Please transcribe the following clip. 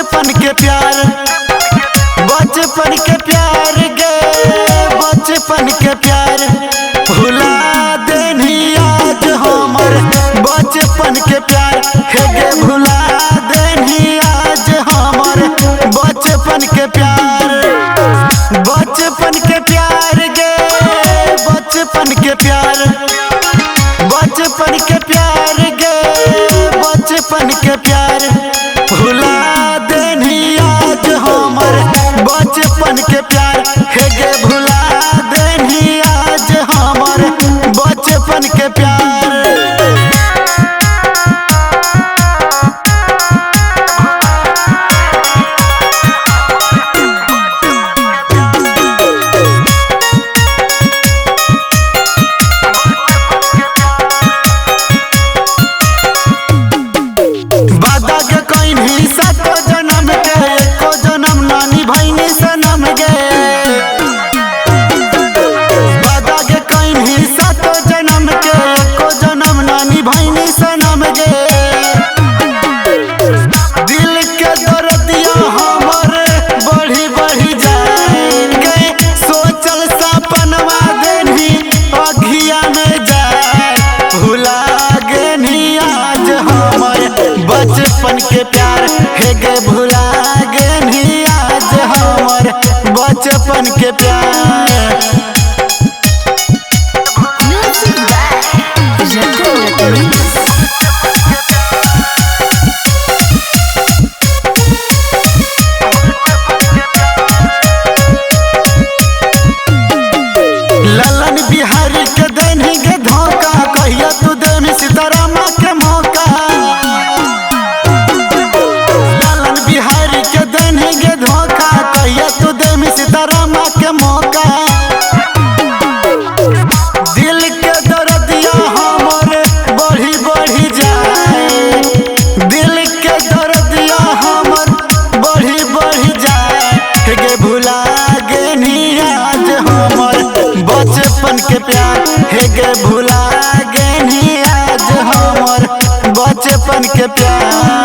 बचपन के प्यार, बचपन के प्यार गे, बचपन के प्यार भुला देनी आज हमर बचपन के प्यार हे गे, भुला देनी आज हमर बचपन के प्यार, बचपन के प्यार गे, बचपन के प्यार, बचपन के प्यार गे, बचपन के प्यार भुला देनी आज हमर बचपन के प्यार हे गे, भुला देनी आज हमर बचपन के प्यार। बचपन के प्यार हे गे, भुला गेनी आज हमर बचपन के प्यार। ललन बिहारी के देनी गे धोखा, कहिया तू देनी सीतारामा के मौका, ललन बिहारी के देनी गे धोखा, कहिया तू देनी सीतारामा के मौका। दिल के दर्दिया हमर बढ़ी बढ़ी जाए, दिल के दर्दिया हमर बढ़ी बढ़ी जाए हे गे, भुला गेनी आज हमर बचपन के प्यार हे गे, भुला गेनी आज हमर बचपन के प्यार।